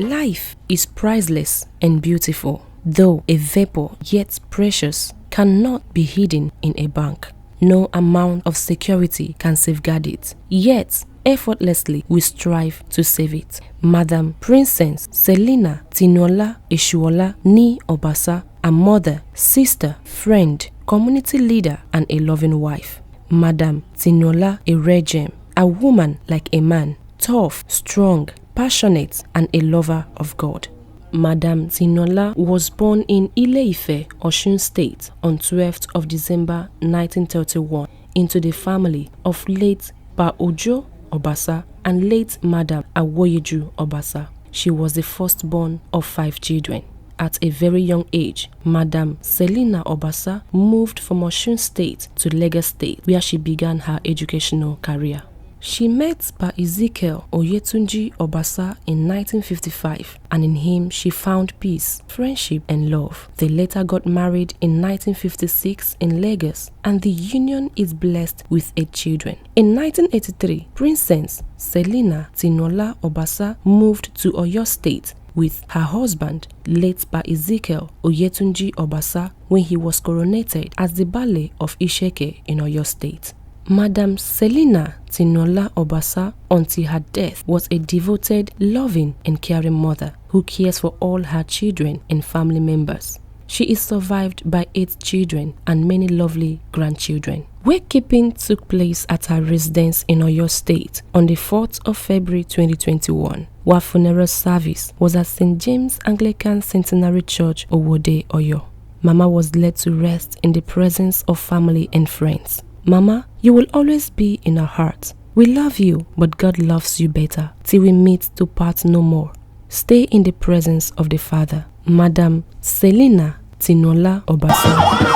Life is priceless and beautiful, though a vapor yet precious cannot be hidden in a bank. No amount of security can safeguard it, yet effortlessly we strive to save it. Madam Princess Selina Tinola Eshuola Ni Obasa, a mother, sister, friend, community leader, and a loving wife. Madam Tinola Eregem, a woman like a man, tough, strong, passionate, and a lover of God. Madam Tinola was born in Ile-Ife, Osun State on 12th of December 1931 into the family of late Pa Ojo Obasa and late Madam Awoyeju Obasa. She was the firstborn of 5 children. At a very young age, Madam Selina Obasa moved from Osun State to Lagos State, where she began her educational career. She met Pa Ezekiel Oyetunji Obasa in 1955, and in him she found peace, friendship, and love. They later got married in 1956 in Lagos, and the union is blessed with 8 children. In 1983, Princess Selina Tinola Obasa moved to Oyo State with her husband, late Pa Ezekiel Oyetunji Obasa, when he was coronated as the Baale of Isheke in Oyo State. Madam Selina Tinola Obasa, until her death, was a devoted, loving, and caring mother who cares for all her children and family members. She is survived by 8 children and many lovely grandchildren. Wakekeeping took place at her residence in Oyo State on the 4th of February 2021, while funeral service was at St. James Anglican Centenary Church, Owode, Oyo. Mama was led to rest in the presence of family and friends. Mama, you will always be in our hearts. We love you, but God loves you better. Till we meet to part no more. Stay in the presence of the Father. Madam Selina Tinola Obasa.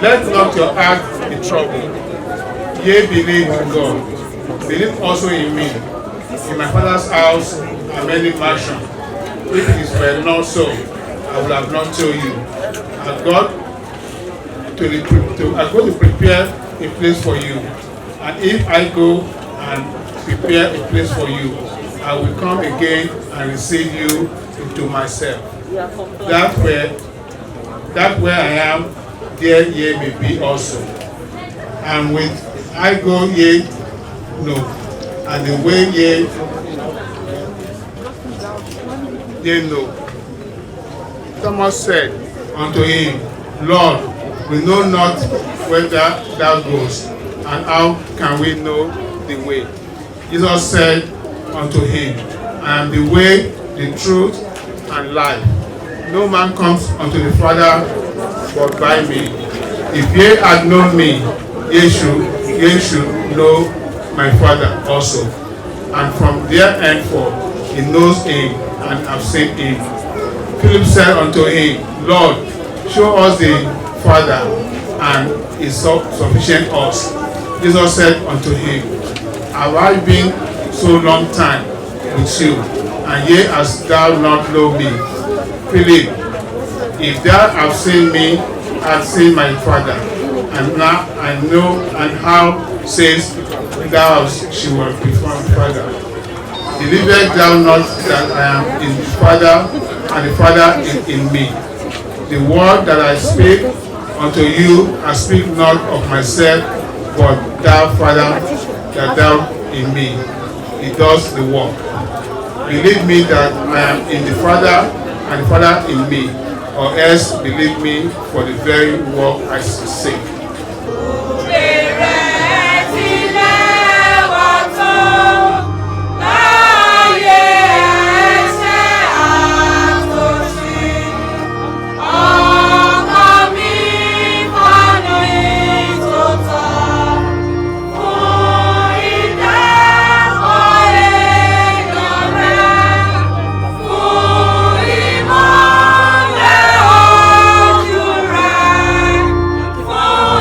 Let not your heart be troubled. Yea, believe in God. Believe also in me. In my Father's house are many mansions. If it were not so, I would have not told you. I go to prepare a place for you. And if I go and prepare a place for you, I will come again and receive you into myself. That where I am, there ye may be also. And with I go ye know, and the way ye know. Thomas said unto him, Lord, we know not whither thou goest, and how can we know the way? Jesus said unto him, I am the way, the truth, and life. No man comes unto the Father but by me. If ye had known me, ye should know my Father also. And from there henceforth he knows him and have seen him. Philip said unto him, Lord, show us the Father, and is sufficient us. Jesus said unto him, have I been so long time with you, and yet hast thou not known me? Philip, if thou hast seen me, hast seen my Father. And now I know, and how sayest thou she will be found Father? Believest thou not that I am in the Father, and the Father in me? The word that I speak unto you, I speak not of myself, but thou, Father, that thou in me, it does the work. Believe me that I am in the Father, and the Father in me, or else believe me for the very work I seek. Oh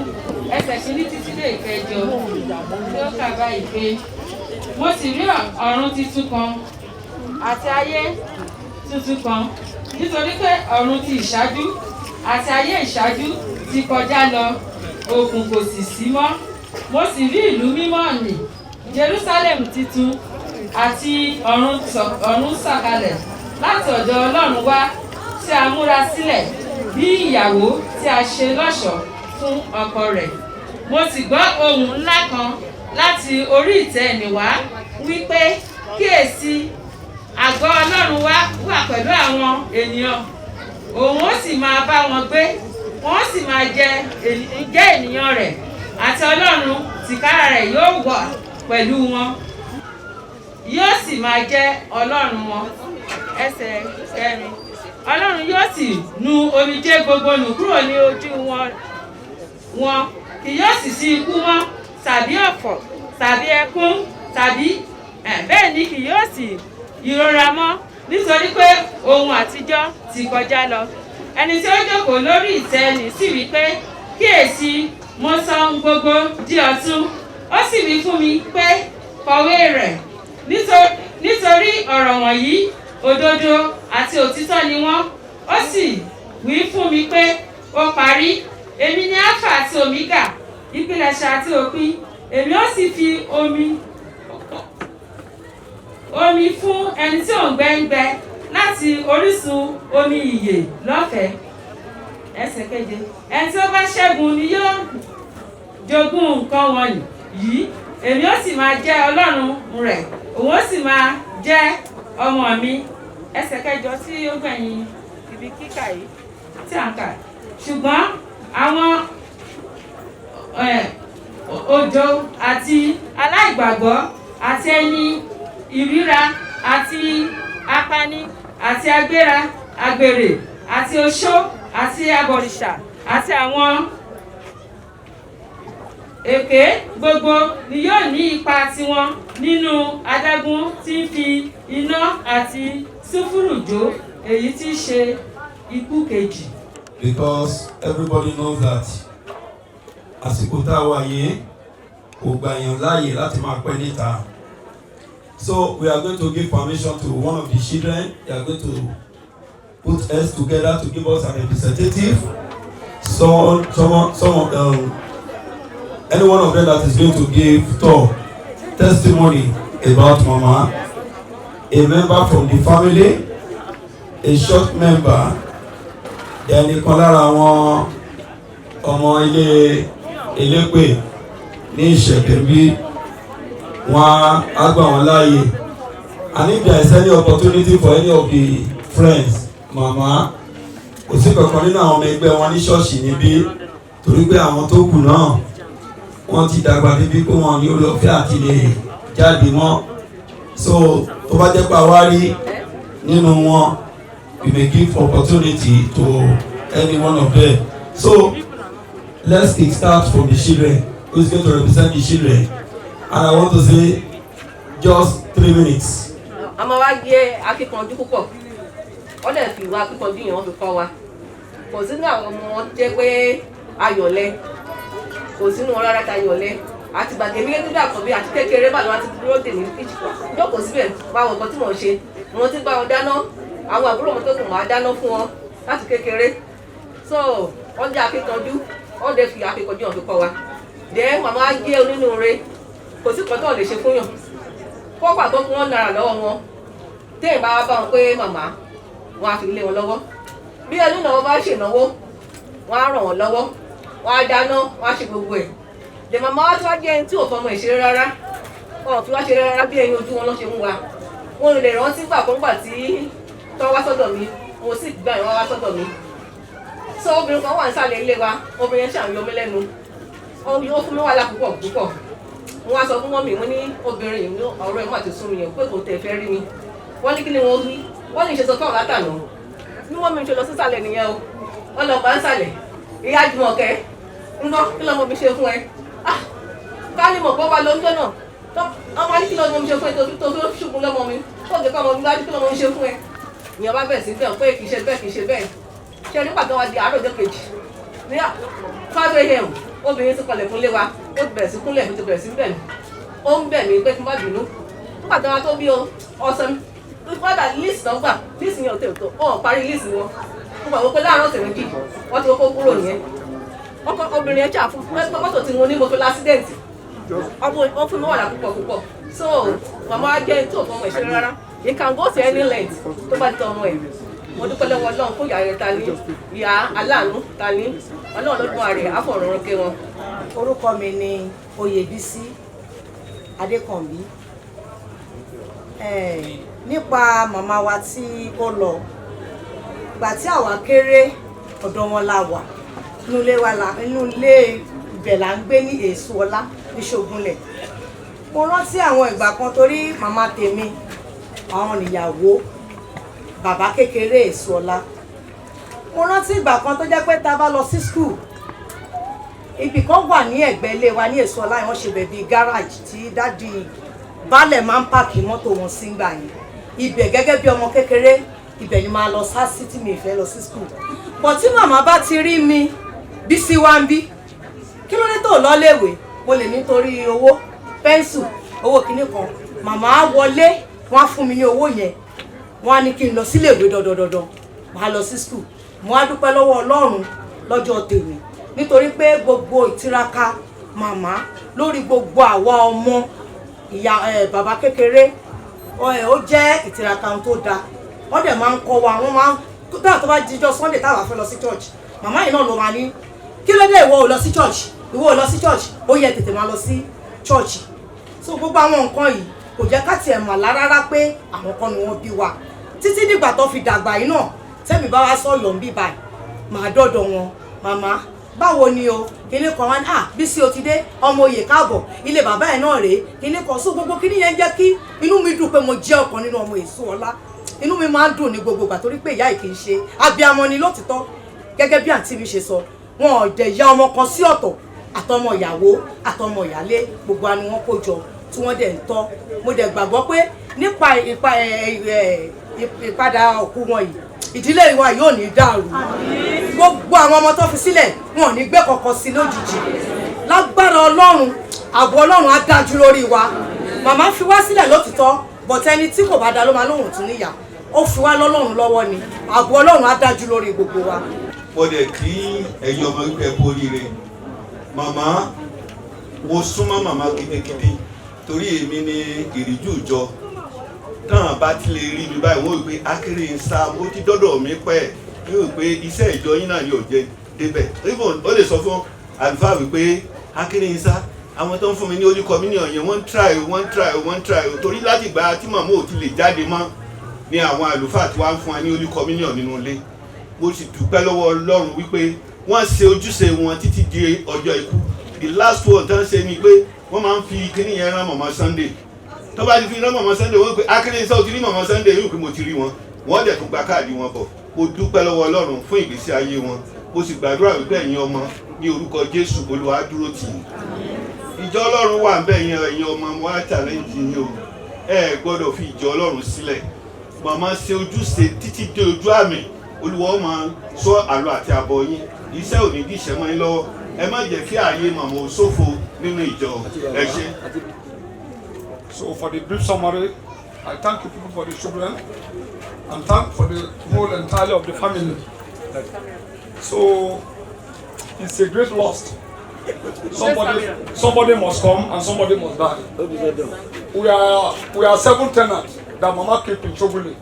karùn-ún ẹsẹ̀ kìíní títí dé ìkẹjọ tí ó kà báyìí pé mo sì rí ọ̀run titun kan àti ayé tuntun kan nítorí pé ọ̀run ti ìṣáájú àti ayé ìṣáájú ti kọjá lọ òkun kò sì sí mọ́. Mo sì rí ìlú mímọ́ nì Jerusalem titun àti ọ̀run sọ̀kalẹ̀ láti ọ̀dọ̀ Ọlọ́run wá tí a múra sílẹ̀ bí ìyàwó tí a ṣe lọ́ṣọ̀ọ́ fún ọkọ rẹ̀. Mo sì gbọ́ ohùn ńlá kan láti orí ìtẹ́ ẹni wá wípé kíyèsí àgọ́ Ọlọ́run wà pẹ̀lú àwọn ènìyàn, òun ó sì máa bá wọn gbé, wọn ó sì máa jẹ́ ènìyàn rẹ̀, àti Ọlọ́run tìkára rẹ̀ yóò wà pẹ̀lú wọn, yóò sì máa jẹ́ Ọlọ́run wọn. Ẹsẹ̀ 4. Ọlọ́run yóò sì nu omijé gbogbo nù kúrò ní ojú wọn, kì yóò sì sí ikú mọ́ tàbí ọ̀fọ̀ tàbí ẹkún tàbí bẹ́ẹ̀ ni kì yóò sì ìrora mọ́, nítorí pé ohun àtijọ́ ti kọjá lọ. Ẹni tí ó jókòó lórí ìtẹ́ nì sì wí pé kíyèsí mo sọ ohun gbogbo di ọ̀tun. Ó sì wí fún mi pé kọ̀wé rẹ̀, nítorí ọ̀rọ̀ wọ̀nyí òdodo àti òtítọ́ ni wọ́n. Ó sì wí fún mi pé ó parí. Èmi ni Alpha àti Omega, ìpilẹ̀ṣẹ̀ àti òpin. Èmi ó sì fi omi fún ẹni tí ò ń gbẹ láti orísun omi ìyè lọ́fẹ̀ẹ́. Ẹsẹ̀ 7. Ẹni tí ó bá ṣẹ́gun ni yóò jogún nǹkan wọ̀nyí. Èmi ó sì máa jẹ́ Ọlọ́run rẹ̀, òun ó sì máa jẹ́ ọmọ mi. Ẹsẹ̀ 8 tí ó gbẹ̀yìn ibi kíkà yìí tí à ń kà. Ṣùgbọ́n àwọn òjò àti aláìgbàgbọ́ àti ẹni ìríra àti apani àti àgbèrè àti oṣó àti abọ̀rìṣà àti àwọn èké gbogbo ni yóò ní ipa tiwọn nínú adágún tí ń fi iná àti sulfuru jó, èyí tí í ṣe ikú kejì. Because everybody knows that àsìkò tá a wà yìí kò gbà yàn láàyè láti máa pẹ́ níta. So we are going to give permission to one of the children. They are going to put us together to give us a representative. Any one of them that is going to give testimony about Mama, a member from the family, a short member, ẹnìkan lára àwọn ọmọ ilé pè ní ìṣẹ̀kẹ̀ bí wọ́n á gbà wọ́n láàyè. And if there is any opportunity for any of the friends, Mama, kò sí kankan nínú àwọn ọmọ ẹgbẹ́ wọn ní ṣọ́ọ̀ṣì níbí, torí pé àwọn tó kù náà wọ́n ti dàgbà débi pé wọ́n ní orí ọ̀fẹ́ àti lè jáde mọ́. So tó bá jẹ́ pé àwárí nínú wọn, we may give opportunity to any one of them. So let's start from the children. Who is going to represent the children? And I want to say just 3 minutes. Àmọ́ wá gbé akíkanjú púpọ̀, wọ́n lè fi ìwà akíkanjú yẹn wọ́n fi kọ́ wa. Kò sínú àwọn ọmọ wọn jẹ́ pé ayọ̀lẹ, kò sínú wọn rárá ayọ̀lẹ. Àti gbàgbé mi gẹ́gẹ́ bí àkọ́bí àti kékeré bá lọ́wọ́ àti dúró dè ní kíjì. Jókòó síbẹ̀ báwọn nǹkan tí mò ń ṣe, mo ti bá wọn dáná, àwọn àbúrò mi tó kù máa dáná fún wọn láti kékeré. So wọ́n jẹ́ akíkanjú, wọ́n dẹ̀ fi akíkanjú yẹn fi kọ́ wa. Dẹ̀ màmá jẹ́ onínúure, kò sí kan tó lè ṣe fún yàn. Kọ́pà tó fún wọn náírà lọ́wọ́ wọn, téèyàn bá bá wọn pé màmá, wọn á fi lé wọn lọ́wọ́. Bí ẹni náà bá ṣènáwó, wọn á ràn wọ́n lọ́wọ́, wọn á dáná, wọn á ṣe gbogbo ẹ̀. Dẹ̀ màmá wá tí wá jẹ́ ẹni tí ò fọmọ ìṣeré rárá, wọn ò fi wá ṣeré rárá bí ẹyin ojú wọn lọ́ ṣe mú wa. Wọn lè rántí gbà tí tọ́ wá sọ́dọ̀ mi, mo sì gbà yẹn wá sọ́dọ̀ mi. So obìnrin kan wà nísàlẹ̀ ilé wa, obìnrin yẹn ṣàǹyọ mi lẹ́nu. Ó fún mi wàhálà púpọ̀. Mo wá sọ fún mọ́mì, mo ní obìnrin yìí ọ̀rọ̀ ẹ̀ má ti sún mi yẹn pé kò tẹ̀ fẹ́ rí mi. Wọ́n ní kí ni wọ́n wí? Wọ́n ní ìṣètò fáwọn látànà. Bí wọ́n mi ṣe lọ sísàlẹ̀ nìyẹn o. Wọ́n lọ bá ń sàlẹ̀. Ìyá Jùmọ̀kẹ́, ńgbọ́ kí lọ́mọ mi ṣe fún ẹ? Ká ní mọ̀ pọ́ bá lọ ńjọ́ náà. Ọmọ ní kí lọ́mọ mi ṣe fún ẹ tó fi ṣùgbọ́n lọ́mọ mi. Ó lè kọ́ ọmọ mi lájú kí lọ́mọ mi ṣe fún ẹ. Ìyẹn bá bẹ̀rẹ̀ sí bẹ́ẹ̀ pé kì í ṣe bẹ́ẹ̀. Ṣé nígbà tó wá di àárọ̀ ọjọ́ kejì ní 5 a.m. obìnrin ti kọlẹ̀ fún lé wa ó ti bẹ̀rẹ̀ sí kúnlẹ̀ ó ti bẹ̀rẹ̀ sí bẹ̀ mí ó ń bẹ̀ mí pé kí n má bínú nígbà tí wọn tó bí o ọ̀sán fọ́dà list náà gbà list yẹn ò tẹ̀ tó ọ̀ parí list wọn mo gbà wọ́n pé láàárọ̀ ọ̀sẹ̀ méjì wọ́n ti kọ́kọ́ kúrò nìyẹn obìnrin ẹ̀ jà fún mọ́tò tí mo ní mo fi lásídẹ̀ǹtì wọ́n fún mi wàdà púpọ̀ so màmá jẹ́ tó fún ọmọ ìṣeré rárá you can go to any length tó bá ti ọmọ ẹ̀ mo dúpẹ́ lọ́wọ́ Ọlọ́run fún ìyá rẹ̀ ta ní ìyá aláàánú ta ní Ọlọ́run lọ́dún ààrẹ àfọ̀rọ̀rọ̀ kẹ́ wọn. Orúkọ mi ni Oyèbísí Adékànbí. Nípa màmá wa tí ó lọ ìgbà tí àwa kéré ọ̀dọ̀ wọn la wà inú ilé ibẹ̀ là ń gbé ní Èso Ọlá ní Ṣògúnlẹ̀. Mo rántí àwọn ìgbà kan torí màmá tèmi àwọn níyàwó bàbá kékeré Èso Ọlá. Mo rántí ìgbà kan tó jẹ́ pé tá a bá lọ sí school ibì kan wà ní ẹ̀gbẹ́ ilé wa ní Èso Ọlá wọ́n ṣe bẹ̀bí garage tí dádì baálẹ̀ máa ń pààkì mọ́tò wọn sí gbà yẹn ibẹ̀ gẹ́gẹ́ bí ọmọ kékeré ibẹ̀ ni máa lọ sá sí tí mi fẹ́ lọ sí school. But tí màmá bá ti rí mi Bísí wá ń bí kí ló dé tó lọ léèwé mo lè nítorí owó pẹ́ńsù owó kinní kan màmá á wọlé wọ́n á fún mi ní owó yẹn wọ́n á ní kí n lọ síléèwé dandandandan màá lọ sí school. Mo á dúpẹ́ lọ́wọ́ Ọlọ́run lọ́jọ́ tèmi nítorí pé gbogbo ìtiraka màmá lórí gbogbo àwa ọmọ ìyá bàbá kékeré ó jẹ́ ìtiraka ohun tó dáa wọ́n dẹ̀ máa ń kọ́ wa wọ́n máa ń dáa tó bá jíjọ́ Sunday táwa fẹ́ lọ sí church màmá yìí náà ló máa ní kí ló dé ìwọ ò lọ sí church ìwọ ò lọ sí church ó yẹ tètè máa lọ sí church. So gbogbo àwọn nǹkan yìí kò jẹ́ ká tiẹ̀ mà rárá pé àwọn kan ni wọ́n bí wa títí dìgbà tó fi dàgbà yìí náà tẹ́mi bá wá sọ̀yọ̀ ń bí báyìí màá dọ́dọ̀ wọn màmá báwo ni o kíní kan wá ní Bísí o ti dé ọmọ oyè káàbọ̀ ilé bàbá ẹ̀ náà rèé kíní kan so gbogbo kíní yẹn jẹ́ kí inú mi dùn pé mo jẹ́ ọ̀kan nínú ọmọ Èso Ọlá inú mi máa ń dùn ní gbogbo ìgbà torí pé ìyá yìí kì í ṣe abiyamọ ni lótìtọ́ gẹ́gẹ́ bí àǹtí mi ṣe sọ wọn ò dẹ̀ ya ọmọ kan sí ọ̀tọ̀ àtọmọ ìyàwó àtọmọ ìyálé gbogbo wa ni wọ́n kó jọ tí wọ́n dẹ̀ ń tọ́ mo dẹ̀ gbàgbọ́ pé nípa ìpadà òkú wọn yìí ìdílé wa yóò ní dàrú gbogbo àwọn ọmọ tó fi sílẹ̀ wọn ò ní gbé kankan sí lójijì lágbára Ọlọ́run ààbò Ọlọ́run á dájú lórí wa màmá fi wá sílẹ̀ lótìtọ́ bọ̀tẹ́ni tí kò bá dá ló máa lóhùn tún níyà ó fi wá lọ́lọ́run lọ́wọ́ ni ààbò Ọlọ́run á dájú lórí gbogbo wa. mo dẹ̀ kí ẹ̀yin ọmọ ẹgbẹ́ kú oríire màmá mo súnmọ́ màmá gidigidi torí èmi ni ìrìjú ìjọ náà bá ti lè rí mi báyìí wọ́n wí pé akéré ń sá ó ti dọ́dọ̀ mi pẹ́ wọ́n wí pé iṣẹ́ ìjọ yín náà yóò jẹ débẹ̀ ó lè sọ fún àlùfáà wípé akéré ń sá àwọn tó ń fún mi ní Holy Communion yẹn wọ́n ń try torí láti ìgbà tí màmá ò ti lè jáde mọ́ ni àwọn àlùfáà tí wọ́n á fún wa ní Holy Communion nínú ilé mo sì dúpẹ́ lọ́wọ́ Ọlọ́run wípé wọ́n ṣe ojúṣe wọn títí di ọjọ́ ikú the last one tán ṣe ni pé wọ́n máa ń fi kíní yẹn rán màmá Sunday tó bá ti fi rán màmá Sunday wọ́n pé akéré sọ ti rí màmá Sunday yóò pé mo ti rí wọn wọ́n dẹ̀ tún gba káàdì wọn bọ̀ mo dúpẹ́ lọ́wọ́ Ọlọ́run fún ìgbésí ayé wọn mo sì gbàdúrà wípé ẹ̀yin ọmọ ní orúkọ Jésù Olúwa dúró tì í ìjọ Ọlọ́run wà ń bẹ̀ yẹn ẹ̀yin ọmọ wọn á challenge yín o ẹ gbọ́dọ̀ fi ìjọ Ọlọ́run sílẹ̀ màmá ṣe ojúṣe títí dé ojú àmì Olúwa máa sọ àlọ àti àbọ̀ yín iṣẹ́ ò ní díṣẹ́ mọ́ yín lọ́wọ́ ẹ má jẹ́ kí ààyè màmá ò ṣòfò nínú ìjọ ẹ ṣé. So for the brief summary, I thank you people for the children and thank for the whole entirety of the family. So it's a great loss. Somebody must come and somebody must die. We are 7 tenants that Mama kept in Chobule.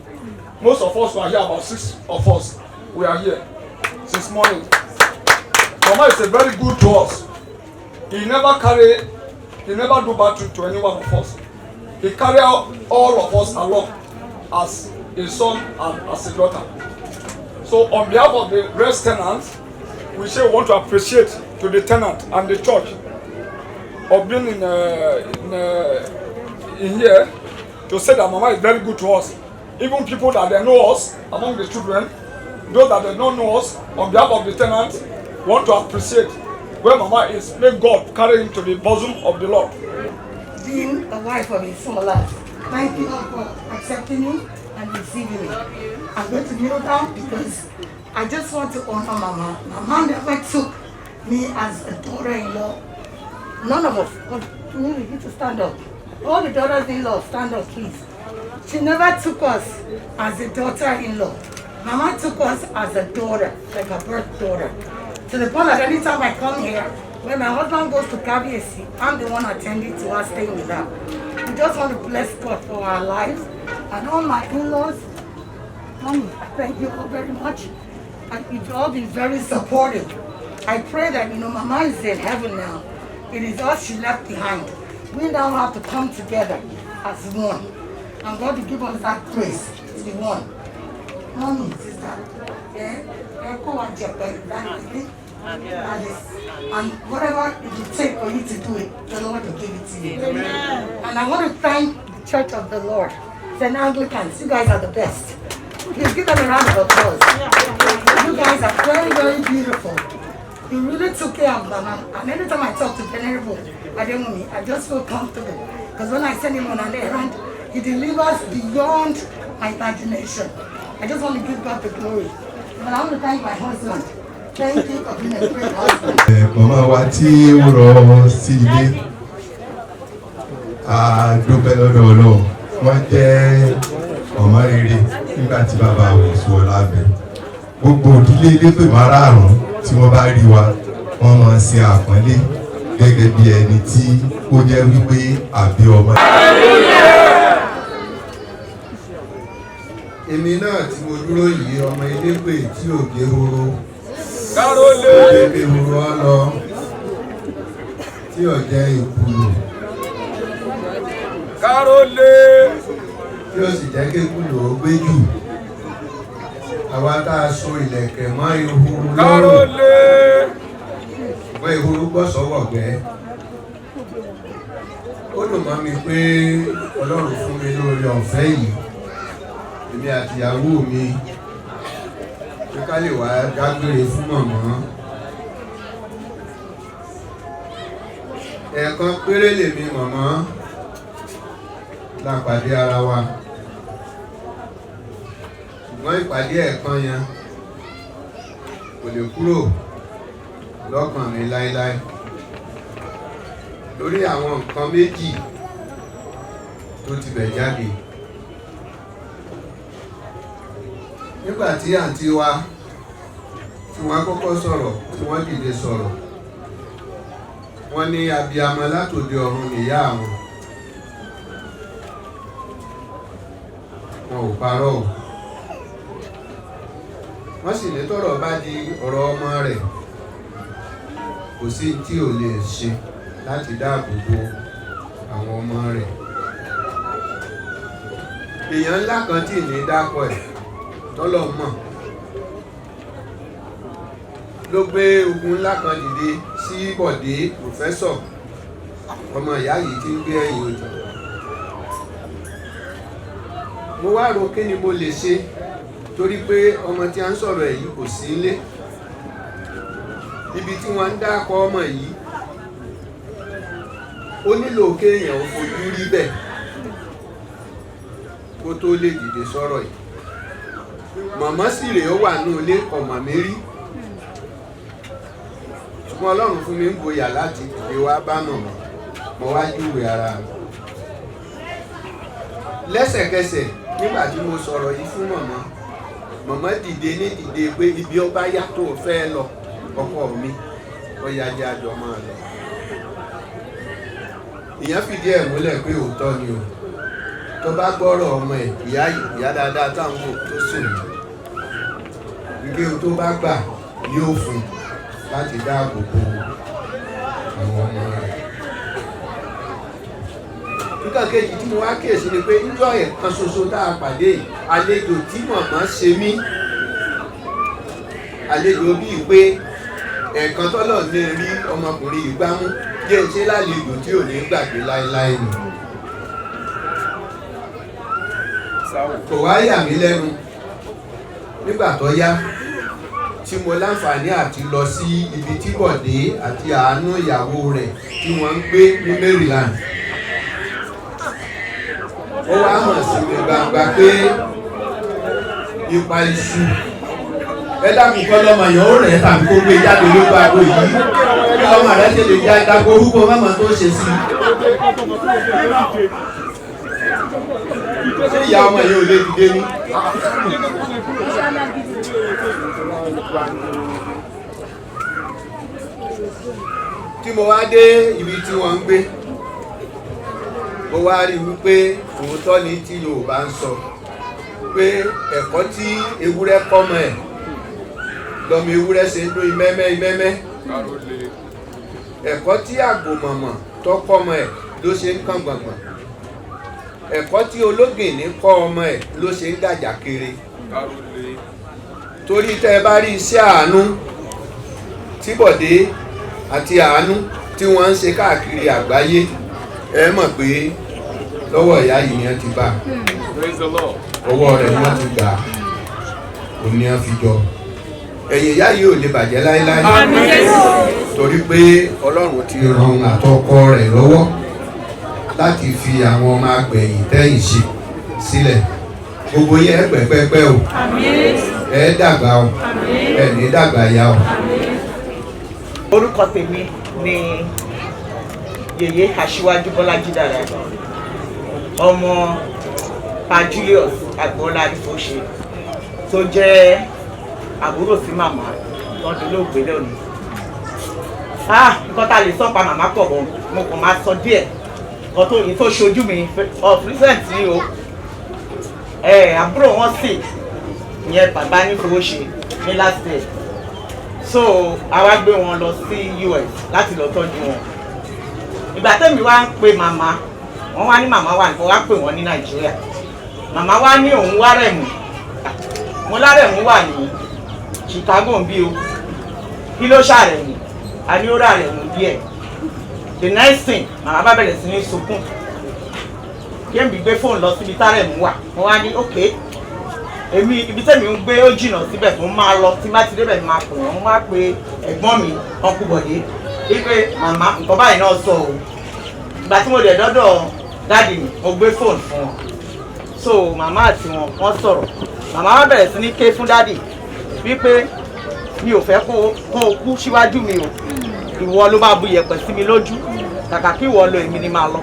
Most of us were here, about 6 of us. We are here since morning. Mama is a very good to us. He never do bad to any one of us. He carry all of us along as a son and as a daughter. So on behalf of the rest tenants, we say we want to appreciate to the tenant and the church of being in here to say that Mama is very good to us. Even people that they know us among the children, those that they don't know us, on behalf of the tenants, want to appreciate where Mama is. May God carry him to the bosom of the Lord. Being a wife of Èso Ọlá, thank you all for accepting me and receiving me. I'm going to kneel down because I just want to honor Mama. Mama never took me as a daughter-in-law. None of us. You need to stand up. All the daughters-in-law, stand up, please. She never took us as a daughter-in-law. Mama took us as a daughter, like a birth daughter. To the point that anytime I come here, when my husband goes to KBSC, I'm the one attending to her, staying with her. We just want to bless God for our lives. And all my in-laws, Mommy, thank you all very much. And you've all been very supportive. I pray that, Mama is in heaven now. It is us she left behind. We now have to come together as one. And God will give us that grace to be one. Mommy, sister, and whatever it will take for you to do it, the Lord will give it to you. Amen. And I want to thank the Church of the Lord, St. Anglicans. You guys are the best. Please give them a round of applause. You guys are very, very beautiful. You really took care of Mama. And every time I talk to Venerable Ademuni, I just feel comfortable. Because when I send him on an errand, he delivers beyond my imagination. I just want to give God the glory. But I want to thank my husband. Thank you for being a great husband. Mama wa tí ó rọ sí ilé, a dúpẹ́ lọ́dọ̀ Ọlọ́run. Wọ́n jẹ́ ọmọ rere nígbà tí bàbá wọn sọ lábẹ́. Gbogbo ìdílé Elépè márààrún tí wọ́n bá rí wa, wọ́n máa ń ṣe àpọ́nlé gẹ́gẹ́ bí ẹni tí ó jẹ́ wípé àbí ọmọ. Èmi náà tí mo dúró yìí, ọmọ Elépè tí ò gé horo. Elépè horo á lọ tí ò jẹ́ ìkùlù. Tí ó sì jẹ́ kékùlù ó gbé jù. Àwa tá a so ìlẹ̀kẹ̀ mọ́ ìhuru lọ́rùn. Wọ́n ìhuru gbọ́ sọ́wọ́ gbẹ́. Ó dùn mọ́ mi pé Ọlọ́run fún mi lórí ọ̀fẹ́ yìí. Èmi àti ìyàwó mi pé ká lè wá dágbére fún màmá. Ẹ̀ẹ̀kan péré lèmi màmá la pàdé ara wa. Ṣùgbọ́n ìpàdé ẹ̀ẹ̀kan yẹn kò lè kúrò lọ́kàn mi láéláé. Lórí àwọn nǹkan méjì tó ti bẹ̀ jáde. Nígbà tí àǹtí wa tí wọ́n kọ́kọ́ sọ̀rọ̀, tí wọ́n dìde sọ̀rọ̀, wọ́n ní abiyamọ látòde ọ̀run nìyá àwọn. Wọn ò parọ́ o. Wọ́n sì ní tọ́rọ̀ bá di ọ̀rọ̀ ọmọ rẹ̀, kò sí tí ò lè ṣe láti dáàbò bo àwọn ọmọ rẹ̀. Èèyàn ńlá kan tí ní dákọ̀ ẹ̀ tọ́lọ̀ mọ̀ ló gbé ogun ńlá kan dìde sí Bọ̀dé pòfẹ́sọ̀, ọmọ ìyá yìí tí ń gbé ẹ̀yìn òjò. Mo wá rò kí ni mo lè ṣe, torí pé ọmọ tí a ń sọ̀rọ̀ ẹ̀ yìí kò sí ilé. Ibi tí wọ́n ń dákọ̀ ọmọ yìí, ó nílò kéèyàn ó fojú rí bẹ́ẹ̀ kó tó lè dìde sọ̀rọ̀ yìí. Màmá sì rèé ó wà ní ilé ọmọ mi rí. Ṣùgbọ́n Ọlọ́run fún mi ń gboyà láti dìde wá bá màmá, mo wá júwe ara mi. Lẹ́sẹ̀kẹsẹ̀ nígbà tí mo sọ̀rọ̀ yìí fún màmá, màmá dìde ní dìde pé ibi ọba yá tó fẹ́ lọ, ọkọ mi ó yá jẹ́ àjọ máa lọ. Ìyẹn fìdí ẹ̀ múlẹ̀ pé òótọ́ ni o. Tó bá gbọ́rọ̀ ọmọ ẹ̀, ìyá dáadáa táwọn kò tó sùn ní. Ìgbé ohun tó bá gbà ní ó fún láti dáàbò bo àwọn ọmọ rẹ̀. Nǹkan kejì tí mo wá kíyèsí ni pé níjọ́ ẹ̀kan ṣoṣo tá a pàdé, àlejò tí màmá ṣe mí, àlejò bíi pé ẹ̀ẹ̀kan tọ́lọ̀ ní rí ọmọkùnrin yìí gbámú jẹ́ ṣe lálejò tí ò ní gbàgbé láéláé nù. Kò wá yà mí lẹ́nu nígbà tó yá tí mo láǹfààní àti lọ sí ibi tí Bọ̀dé àti Àánú ìyàwó rẹ̀ tí wọ́n ń gbé ní Maryland. Ó wá hàn sí mi gbangba pé ipa iṣu ẹ dákun kọ́ lọ́mọ yẹn ó rẹ̀ tàbí kó gbé jáde lójú aago yìí kí ọmọ rẹ̀ ṣe lè já ìdáko orúkọ mọ́mọ́ tó ṣe sí ṣé ìyá ọmọ yẹn ò lè dìde ní. tí mo wá dé ibi tí wọ́n ń gbé mo wá rí wípé òótọ́ ni tí Yorùbá ń sọ pé ẹ̀kọ́ tí ewúrẹ́ kọ́mọ ẹ̀ lọ́mọ ewúrẹ́ ṣe ń dún imẹ́mẹ́ ẹ̀kọ́ tí àgbòmọ̀mọ̀ tó kọ́mọ ẹ̀ ló ṣe ń kàn gbọ̀ngbọ̀n ẹ̀kọ́ tí ológìnní kọ́ ọmọ ẹ̀ ló ṣe ń gàjà kiri torí tẹ́ ẹ bá rí iṣẹ́ àánú tí Bọ̀dé àti Àánú tí wọ́n ń ṣe káàkiri àgbáyé ẹ mọ̀ pé lọ́wọ́ ìyá yìí ni wọ́n ti bá ọwọ́ rẹ̀ ni wọ́n ti gbà òun ni wọ́n fi jọ ẹ̀yìn ìyá yìí ò lè bàjẹ́ láéláé torí pé Ọlọ́run ti ran àtọkọ rẹ̀ lọ́wọ́ láti fi àwọn ọmọ agbẹ̀yìn tẹ́yìn ṣe sílẹ̀ gbogbo yẹn pẹ́pẹ́pẹ́ o ẹ dàgbà o ẹ ní dàgbà ya o. orúkọ tèmi ni Yèyé Aṣíwájú Bọ́lájí Dàda ọmọ Pa Julius Agboola Adifoshe tó jẹ́ àbúrò sí màmá lọ́dún lóògbé lónìí. Nǹkan tá a lè sọ pa màmá pọ̀ bọ̀ mo kàn máa sọ díẹ̀ nǹkan tó yìí tó ṣojú mi of recent ni o àbúrò wọn sì ìyẹn bàbá ní Fowóṣe ní last day so àwa gbé wọn lọ sí US láti lọ tọ́jú wọn ìgbà tẹ́mi wá ń pe màmá wọ́n wá ní màmá wà nǹkan wá pè wọ́n ní Nàìjíríà màmá wá ní òun wá Rẹ̀mú mo lárẹ̀mú wà ní Chicago ń bí o kí ló ṣàrẹ̀mú a ní ó rà Rẹ̀mú díẹ̀ the next thing màmá bá bẹ̀rẹ̀ sí ní sunkún kí èmi gbé fóònù lọ síbi tárẹ̀mú wà wọ́n wá ní ok èmi ibi tẹ́mi ń gbé ó jìnnà síbẹ̀ tó máa lọ tí má ti débẹ̀ máa pè wọ́n máa pe ẹ̀gbọ́n mi Uncle Bọ̀dé wípé màmá nǹkan báyìí náà sọ o ìgbà tí mo dẹ̀ dọ́dọ̀ dáàdì mi mo gbé fóònù fún wọn so màmá àti wọn sọ̀rọ̀ màmá wá bẹ̀rẹ̀ sí ní ké fún dáàdì wípé mi ò fẹ́ kó o kú síwájú mi o ìwọ ló bá bu iyẹ̀pẹ̀ sí mi lójú kàkà kí ìwọ lọ èmi ni máa lọ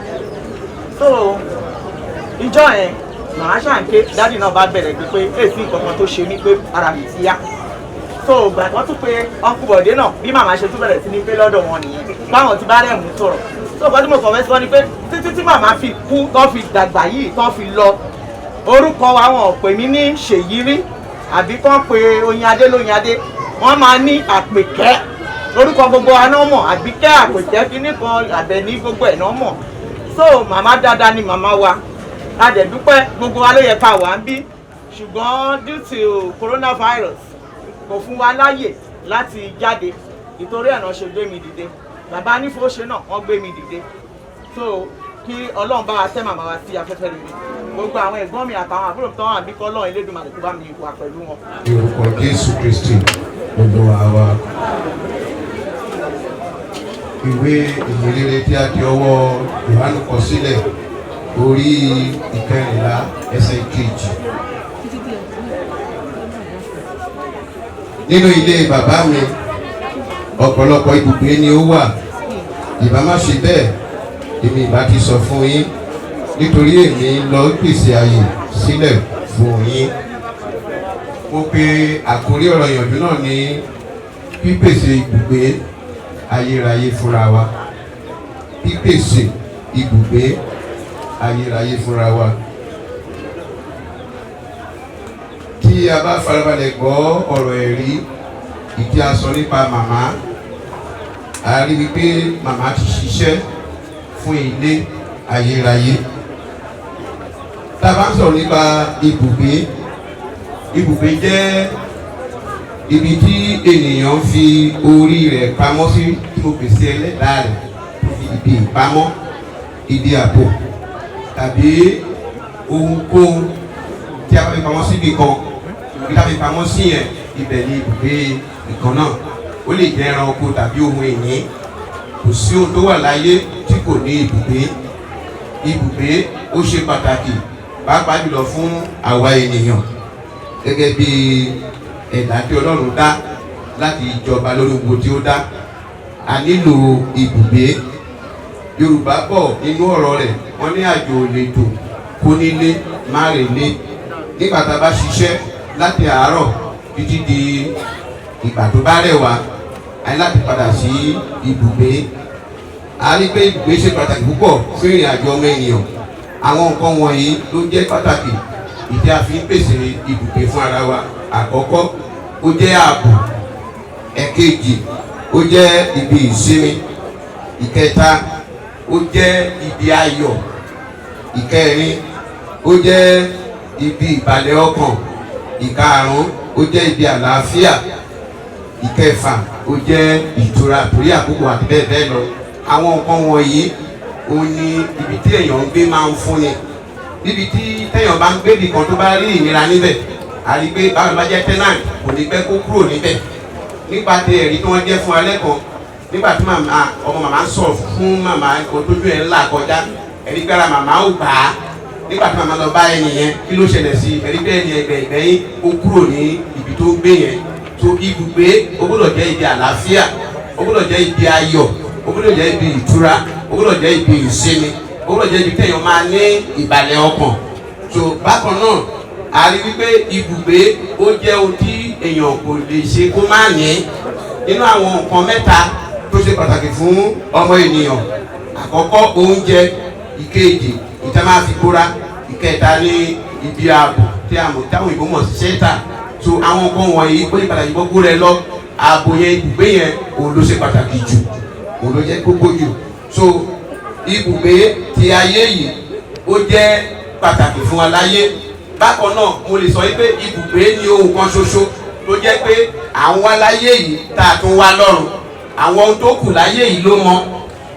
so ìjọ yẹn màá ṣàǹké dáàdì náà bá bẹ̀rẹ̀ pé èsì nǹkan kan tó ṣe mí pé ara mi ti yá so ìgbà tí wọ́n tún pe Uncle Bọ̀dé náà bí màmá ṣe tún bẹ̀rẹ̀ sí ní pé lọ́dọ̀ wọn nìyẹn báwọn ti bá Rẹ̀mú sọ̀rọ̀ so ọkọ tí mo kàn fẹ́ sọ ni pé títí tí màmá fi kú tó fi dàgbà yìí tó fi lọ orúkọ wa wọn ò pè mí ní Ṣèyí rí àbí kán pe Oyinadé Lóyinadé wọ́n máa ní Àpèkẹ́ orúkọ gbogbo wa náà mọ̀ Àbíkẹ́ Àpèkẹ́ kíní kan Àbẹ̀ní gbogbo ẹ̀ náà mọ̀ so màmá dáadáa ni màmá wa a dẹ̀ dúpẹ́ gbogbo wa ló yẹ ká wà ń bí ṣùgbọ́n due to coronavirus kò fún wa láyè láti jáde ìtorí ẹ̀nà ṣe gbé mi dìde bàbá ní Fowóṣe náà wọ́n gbé mi dìde so kí Ọlọ́run bá wa tẹ́ màmá wa sí afẹ́fẹ́ rere gbogbo àwọn ẹ̀gbọ́n mi àtàwọn àbúrò tó wà bí kọ́ Ọlọ́run Elédùmarè tó bá mi wà pẹ̀lú wọn. orúkọ Jésù Kristi gbogbo àwa ìwé ìyìnrere tí a di ọwọ́ Jòhánù kọ sílẹ̀ orí ìkẹrìnlá ẹsẹ̀ kejì. Nínú ilé bàbá mi ọ̀pọ̀lọpọ̀ ibùgbé ni ó wà ìbá má ṣe bẹ́ẹ̀ èmi ìbá ti sọ fún yín nítorí èmi lọ pèsè àyè sílẹ̀ fún yín. Mo pe àkórí ọ̀rọ̀ ìyànjú náà ní pípèsè ibùgbé ayérayé fúnra wa pípèsè ibùgbé ayérayé fúnra wa. Tí a bá farabalẹ̀ gbọ́ ọ̀rọ̀ ẹ̀rí ìdí a sọ nípa màmá a rí wípé màmá ti ṣiṣẹ́ fún ilé ayérayé. Tá a bá ń sọ̀rọ̀ nípa ibùgbé, ibùgbé jẹ́ ibi tí ènìyàn fi orí rẹ̀ pamọ́ sí tí mo pèsè ẹlẹ́dàá rẹ̀ ibi ìpamọ́ ibi ààbò tàbí ohunkóhun tí a bá fi pamọ́ síbi kan ibi tí a fi pamọ́ sí yẹn ibẹ̀ ni ibùgbé nǹkan náà ó lè jẹ́ ẹranko tàbí ohun ìní kò sí ohun tó wà láyé tí kò ní ibùgbé. Ibùgbé ó ṣe pàtàkì pàápàá jùlọ fún àwa ènìyàn gẹ́gẹ́ bí ẹ̀dá tí Ọlọ́run dá láti jọba lórí gbogbo tí ó dá. A nílò ibùgbé. Yorùbá bọ̀ nínú ọ̀rọ̀ rẹ̀, wọ́n ní àjò ò lè tò kó nílé má relé. Nígbà tá a bá ṣiṣẹ́ láti àárọ̀ títí di ìgbà tó bá rẹ̀ wá, a ní láti padà sí ibùgbé. A rí pé ibùgbé ṣe pàtàkì púpọ̀ fún ìrìn àjò ọmọ ènìyàn. Àwọn nǹkan wọ̀nyí ló jẹ́ pàtàkì ìdí a fi ń pèsè ibùgbé fún ara wa. Àkọ́kọ́, ó jẹ́ ààbò. Ẹ̀kejì, ó jẹ́ ibi ìsinmi. Ìkẹta, ó jẹ́ ibi ayọ̀. Ìkẹrin, ó jẹ́ ibi ìbàlẹ̀ ọkàn. Ìkarùn-ún, ó jẹ́ ibi àlàáfíà. Ìkẹfà, ó jẹ́ ìtura torí àkókò àti bẹ́ẹ̀ bẹ́ẹ̀ lọ. Àwọn nǹkan wọ̀nyí ó ní ibi tí èèyàn ń gbé máa ń fúnni. Níbi tí téèyàn bá ń gbé nìkan tó bá rí ìnira níbẹ̀, a rí pé báwo ló bá jẹ́ tenant kò ní pẹ́ kó kúrò níbẹ̀. Nípa ti ẹ̀rí tí wọ́n jẹ́ fún alẹ́ kan, nígbà tí ọmọ màmá ń sọ̀rọ̀ fún màmá ojú ẹ̀ ńlá kọjá, ẹ̀rí pé ara màmá ò gbà á. Nígbà tí màmá lọ bá ẹni yẹn, kí ló ṣẹlẹ̀ sí ẹ̀rí pé ẹni ẹgbẹ́ ìgbẹ́yìn ó kúrò ní ibi tó ń gbé yẹn. So ibùgbé ó gbọ́dọ̀ jẹ́ ibi àlàáfíà, ó gbọ́dọ̀ jẹ́ ibi ayọ̀, ó gbọ́dọ̀ jẹ́ ibi ìtura, ó gbọ́dọ̀ jẹ́ ibi ìsinmi, ó gbọ́dọ̀ jẹ́ ibi téèyàn máa ní ìbàlẹ̀ ọkàn. So bákan náà a rí wípé ibùgbé ó jẹ́ ohun tí èèyàn kò lè ṣe kó má ní. Nínú àwọn nǹkan mẹ́ta tó ṣe pàtàkì fún ọmọ ènìyàn, àkọ́kọ́ oúnjẹ, ìkejì ìta máa fi bóra, ìkẹta ní ibi ààbò tí a mọ̀ táwọn ìbò mọ̀ sí ṣẹ́tà. So àwọn nǹkan wọ̀nyí ó ní pàtàkì gbogbo rẹ lọ. Ààbò yẹn, ibùgbé yẹn òun ló ṣe pàtàkì jù, òun ló jẹ́ kókó jù. So ibùgbé ti ayé yìí ó jẹ́ pàtàkì fún wa láyé. Bákan náà mo lè sọ wípé ibùgbé ni ohun kan ṣoṣo tó jẹ́ pé àwọn aláyé yìí tá a tún wá lọ́run. Àwọn ohun tó kù láyé yìí ló mọ.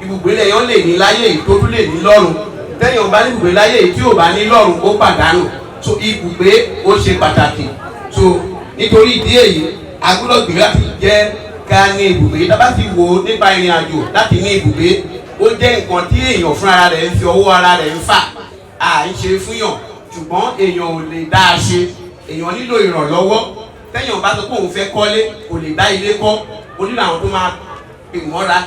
Ibùgbé lèèyàn lè ní láyé yìí tó tún lè ní lọ́run. Téèyàn bá ní ibùgbé láyé yìí tí ò bá ní lọ́run ó pàdánù. So ibùgbé ó ṣe pàtàkì. So nítorí ìdí èyí a gbọ́dọ̀ gbìyànjú láti jẹ́ ká ní ibùgbé. Tá bá ti wò ó nípa ìrìn àjò láti ní ibùgbé, ó jẹ́ nǹkan tí èèyàn fún ara rẹ̀ ń fi ọwọ́ ara rẹ̀ ń fà. À ń ṣe fúnyàn, ṣùgbọ́n èèyàn ò lè dá a ṣe. Èèyàn nílò ìrànlọ́wọ́. Téèyàn bá sọ pé òun fẹ́ kọ́lé, kò lè dá ilé kọ́. Ó nílò àwọn tó máa pè mọ́ra,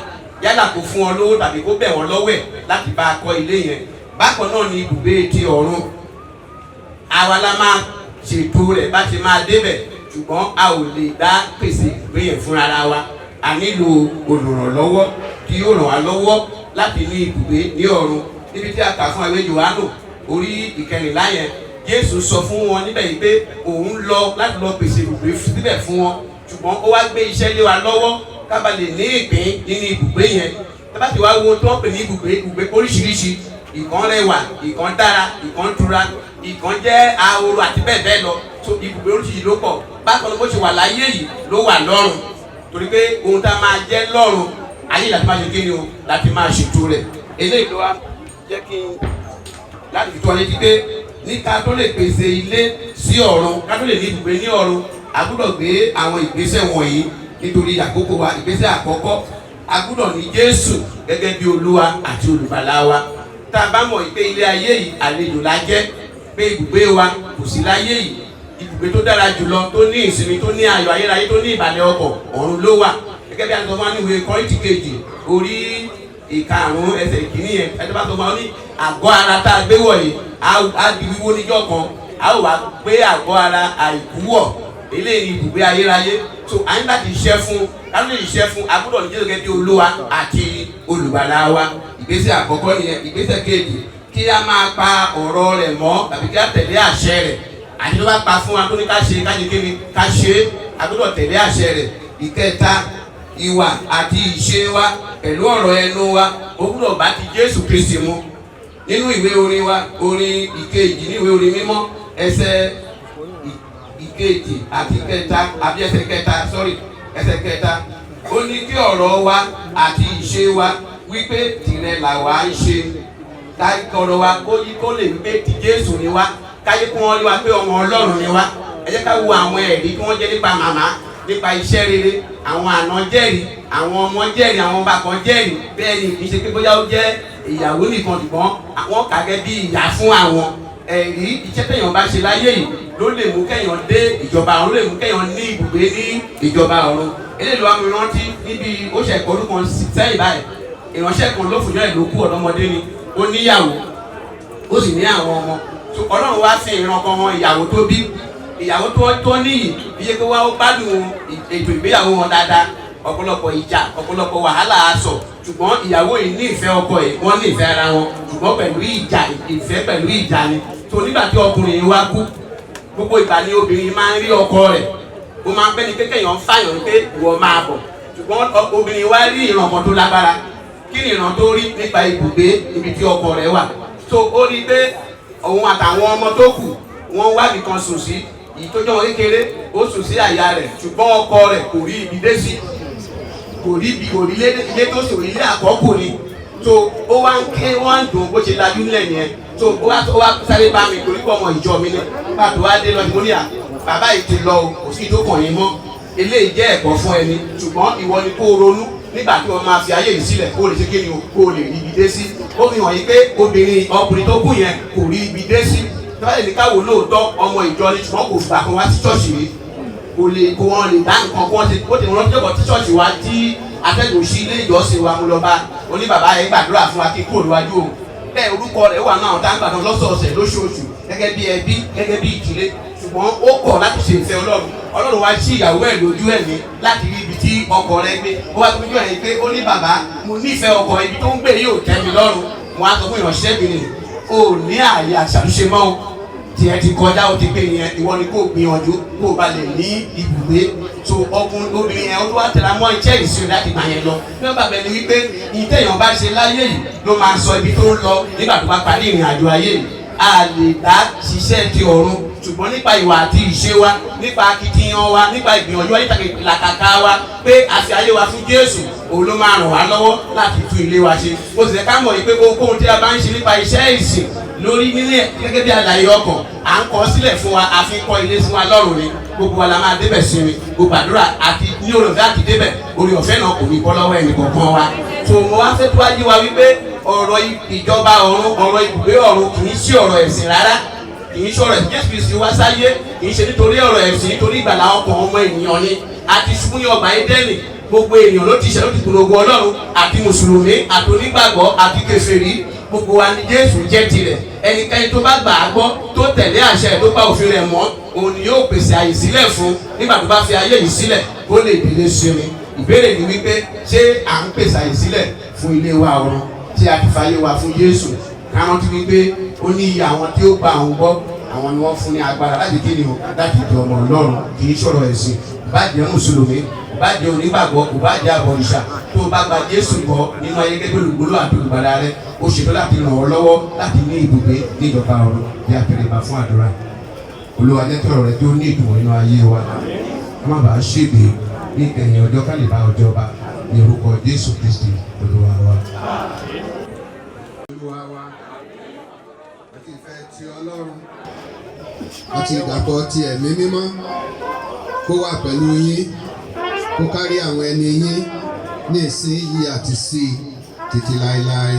yálà kó fún wọn lówó tàbí kó bẹ̀ wọ́n lọ́wọ́ ẹ̀ láti bá a kọ́ ilé yẹn. Bákan náà ni ibùgbé ti ọ̀run. Àwa la máa ṣètò rẹ̀ bá ti máa débẹ̀, ṣùgbọ́n a ò lè dá pèsè ibùgbé yẹn fún ara wa. A nílò olùrànlọ́wọ́ tí yóò ràn wá lọ́wọ́ láti ní ibùgbé ní ọ̀run. Níbi tí a kà fún ìwé Jòhánù orí 14 yẹn, Jésù sọ fún wọn níbẹ̀ yìí pé òun lọ láti lọ pèsè ibùgbé síbẹ̀ fún wọn, ṣùgbọ́n ó wá gbé iṣẹ́ lé wa lọ́wọ́ ká ba lè ní ìpín nínú ibùgbé yẹn. Tábà tí wàá wo tó ń pè ní ibùgbé oríṣiríṣi, ìkan rẹwà, ìkan dára, ìkan tura, ìkan jẹ́ ahoro àti bẹ́ẹ̀ bẹ́ẹ̀ lọ. So ibùgbé oríṣiríṣi ló pọ̀. Bákan náà bó ṣe wà láyé yìí ló wà lọ́run, torí pé ohun tá a máa jẹ́ lọ́run ayé láti máa ṣe kí ni o, láti máa ṣètò rẹ̀. Eléyìí ló wá jẹ́ kí n láti fi tó ọ létí pé ní ká tó lè pèsè ilé sí ọ̀run, ká tó lè ní ibùgbé ní ọ̀run, a gbọ́dọ̀ gbé àwọn ìgbésẹ̀ wọ̀nyí nítorí àkókò wa. Ìgbésẹ̀ àkọ́kọ́, a gbọ́dọ̀ ní Jésù gẹ́gẹ́ bí Olúwa àti olùgbàlà wa. Tá a bá mọ̀ pé ilé ayé yìí àlejò la jẹ́, pé ibùgbé wa kò sí láyé yìí, ibùgbé tó dára jùlọ, tó ní ìsinmi, tó ní ayọ̀ ayérayé, tó ní ìbàlẹ̀ ọkàn, ọ̀run ló wà. Gẹ́gẹ́ bí a sọ fún wa ní ìwé Kọ́ríńtì kejì orí 5 ẹsẹ̀ ìkíní yẹn, ẹni bá sọ fún wa ní àgọ́ ara tá a gbé wọ̀ yìí á di wíwó níjọ́ kan, a ó wá gbé àgọ́ ara àìkú wọ̀. Eléyìí ni ibùgbé ayérayé. So a ní láti ṣiṣẹ́ fún, láti lè ṣiṣẹ́ fún, a gbọ́dọ̀ ní Jésù gẹ́gẹ́ bí Olúwa àti olùgbàlà wa. Ìgbésẹ̀ àkọ́kọ́ nìyẹn. Ìgbésẹ̀ kejì, kí a máa pa ọ̀rọ̀ rẹ̀ mọ́ tàbí kí a tẹ̀lé àṣẹ rẹ̀. Àti tó bá pa fún wa tó ní ká ṣe kéde ká ṣe, a gbọ́dọ̀ tẹ̀lé àṣẹ rẹ̀. Ìkẹta, ìwà àti ìṣe wa pẹ̀lú ọ̀rọ̀ ẹnu wa ó gbọ́dọ̀ bá ti Jésù Kristi mu. Nínú ìwé orin wa, orin ìkejì ní ìwé orin mímọ́, ẹsẹ̀ ìkejì àti kẹta àbí ẹsẹ̀ kẹta, ó ní kí ọ̀rọ̀ wa àti ìṣe wa wípé tìrẹ làwa ń ṣe. Káyí ọ̀rọ̀ wa kó lè wípé ti Jésù ni wá, káyé kí wọ́n rí wa pé ọmọ Ọlọ́run ni wá. Ẹ jẹ́ ká wo àwọn ẹ̀rí tí wọ́n jẹ́ nípa màmá, nípa iṣẹ́ rere. Àwọn àna jẹ́rìí, àwọn ọmọ jẹ́rìí, àwọn ọba kan jẹ́rìí. Bẹ́ẹ̀ ni kì í ṣe pé bóyá ó jẹ́ ìyàwó nìkan, ṣùgbọ́n àwọn kà gẹ́gẹ́ bí ìyá fún àwọn. ẹ̀rí iṣẹ́ téèyàn bá ṣe láyé yìí ló lè mú kéèyàn dé ìjọba ọ̀run, ló lè mú kéèyàn ní ibùgbé ní ìjọba ọ̀run. Eléyìí wá mi rántí níbi ó ṣe ọdún kan sẹ́yìn báyìí, ìránṣẹ́ kan ló fòjọ́ ìlú kú, ọ̀dọ́mọdé ni, ó níyàwó ó sì ní àwọn ọmọ. Ọlọ́run wá fi ìran kan hàn ìyàwó tó bí, ìyàwó tó níyì, iye pé wá ó gbádùn ètò ìgbéyàwó wọn dáadáa, ọ̀pọ̀lọpọ̀ ìjà, ọ̀pọ̀lọpọ̀ wàhálà aṣọ, ṣùgbọ́n ìyàwó yìí ní ìfẹ́ ọkọ ẹ̀, wọ́n ní ìfẹ́ ara wọn, ṣùgbọ́n pẹ̀lú ìjà, ìfẹ́ pẹ̀lú ìjà ni. tó nígbà tí ọkùnrin yìí wá kú, gbogbo ìgbà ni obìnrin máa ń rí ọkọ rẹ̀, ó máa ń bẹ́ni pé kéèyàn ń fàyàn pé ìwọ máa bọ̀, ṣùgbọ́n obìnrin wá rí ìran kan tó lágbára. Kí ni ìran tó rí nípa ibùgbé ibi tí ọkọ rẹ̀ wà? So ó rí pé òun àtàwọn ọmọ tó kù wọ́n wá nìkan sùn sí, ìtọ́jú wọn kékeré ó sùn sí àyà rẹ̀, ṣùgbọ́n ọkọ rẹ̀ kò rí ibi dé sí, kò rí ilé tó sùn, ilé àkọ́kù ni. So ó wá ń ké, wọ́n ń dùn bó ṣe lajú nílẹ̀ nìyẹn. So ó wá sáré bá mi torí pọ̀ ọmọ ìjọ mi ni, pàtó wá dé lọ ní mo ní à bàbá yìí ti lọ o, kò sí ìdókàn yín mọ́, eléyìí jẹ́ ẹ̀kọ́ fún ẹni, ṣùgbọ́n ìwọ ni kó ronú nígbà tí wọ́n máa fi ayé yìí sílẹ̀ kó lè ṣe kí ni o, kó lè rí ibi dé sí. Ó fi hàn yín pé ọkùnrin tó kù yẹn kò rí ibi dé sí. Tọ́lá ní káwọ́ lóòótọ́ ọmọ ìjọ ni, ṣùgbọ́n kò fà kan wá sí ṣọ́ọ̀ṣì rí, kò wọ́n lè dá nǹkan kó wọ́n ti wọ́n jọ̀bọ̀ tí ṣọ́ọ̀ṣì wa tí atẹ́gùn sí ilé ìjọsìn wa mú lọ bá oní bàbá yẹn gbàdúrà fún wa kí kúrò níwájú òun. Bẹ́ẹ̀ orúkọ rẹ̀ wà náà táǹgbà náà lọ́sọ̀ọ̀sẹ̀ lóṣooṣù gẹ́gẹ́ bí ẹbí, gẹ́gẹ́ bí ìdílé, ṣùgbọ́n ó kọ̀ láti ṣe ìfẹ́ Ọlọ́run. Ọlọ́run wá sí ìyàwó ẹ̀ lójú ẹ̀mí láti rí ibi tí ọkọ rẹ̀ gbé. Ó wá tójú ẹ̀ pé ó ní bàbá, mo nífẹ̀ẹ́ ọkọ, ibi tó ń gbé yóò tẹ́ mi lọ́rùn. Mo á sọ fún ìránṣẹ́bìnrin, o ní ààyè àṣàtúnṣe mọ́ o, tiẹ̀ ti kọjá, o ti gbé yẹn, ìwọ ni kò gbìyànjú kó o bá lè ní ibùgbé. So obìnrin yẹn ó tó wá tẹ̀lé mọ́ iṣẹ́ ìṣirò láti gbà yẹn lọ. Bí wọ́n bá bẹ̀ ni wípé ìtẹ̀yàn bá ṣe láyé yìí ló máa sọ ibi tó ń lọ nígbà tó bá parí ìrìn àjò ayé yìí. A lè dá ṣiṣẹ́ ti ọ̀run, ṣùgbọ́n nípa ìwà àti ìṣe wa, nípa akitiyan wa, nípa ìgbìyànjú wa, nípa ìlàkàkà wa, pé a fi ayé wa fún Jésù, òun ló máa ràn wá lọ́wọ́ láti tún ilé wa ṣe. Ó sì lè ká mọ̀ pé ohunkóhun tí a bá ń ṣe nípa iṣẹ́ ìsìn lórí nílé gẹ́gẹ́ bí àlàyé ọkàn, à ń kọ sílẹ̀ fún wa, a fi ń kọ́ ilé fún wa lọ́rùn ni. Gbogbo wa la máa débẹ̀ sí ni, gbogbo àdúrà àti ní olùfẹ́ àti débẹ̀, orí ọ̀fẹ́ náà kò ní bọ́ lọ́wọ́ ẹnì kọ̀ọ̀kan wa. So mo wá fẹ́ tó wá yí wa wípé ọ̀rọ̀ ìjọba ọ̀run, ọ̀rọ̀ ibùgbé ọ̀run kì í ṣe ọ̀rọ̀ ẹ̀sìn rárá, kì í ṣe ọ̀rọ̀ ẹ̀sìn. Jésù Kristi wá sáyé kì í ṣe nítorí ọ̀rọ̀ ẹ̀sìn, nítorí ìgbàlà ọkàn ọmọ ènìyàn ni. A ti ṣubú ní ọgbà Édẹ́nì, gbogbo ènìyàn ló ti ṣẹ̀, ló ti polongo Ọlọ́run, àti mùsùlùmí, àti onígbàgbọ́, àti kèfèrí, gbogbo wa ni Jésù jẹ́ tirẹ̀. Ẹnikẹ́ni tó bá gbà á gbọ́, tó tẹ̀lé àṣẹ, tó pa òfin rẹ̀ mọ́, òun ni yóò pèsè àyè sílẹ̀ fún nígbà tó bá fi ayé yìí sílẹ̀ kó lè délé sinmi. Ìbéèrè ni wípé ṣé à ń pèsè àyè sílẹ̀ fún ilé wa ọ̀run tí a ti fàyè wa fún Jésù? Káwọn ti wípé ó ní iye àwọn tí ó gba àwọn gbọ́, àwọn ni wọ́n fún ní agbára láti kí ni o, láti di ọmọ Ọlọ́run. Kì í ṣọ̀rọ̀ ẹ̀sìn, ìbájẹ́ mùsùlùmí, ìbájẹ́ onígbàgbọ́, ìbájẹ́ abọ̀rìṣà, tó o bá gba Jésù gbọ́ nínú ayé gẹ́gẹ́ olùgbòlò àti olùgbàlà rẹ, ó ṣètò láti ràn ọ́ lọ́wọ́ láti ní ibùgbé ní ìjọba ọ̀run. Bí a tẹ̀lé bá fún àdúrà, Olúwa jẹ́ kí ọ̀rọ̀ rẹ tó ní ìtumọ̀ nínú ayé wa, ká má bàa ṣègbè ní ìkẹyìn ọjọ́, ká lè bá ọjọ́ bá, ní orúkọ Jésù Kristi Olúwa wa. Olúwa wa àti ìfẹ́ ti Ọlọ́run àti ìdàpọ̀ ti ẹ̀mí mímọ́ kó wà pẹ̀lú yín, kó kárí àwọn ẹni yín ní ìsinyìí àti sí títí láéláé.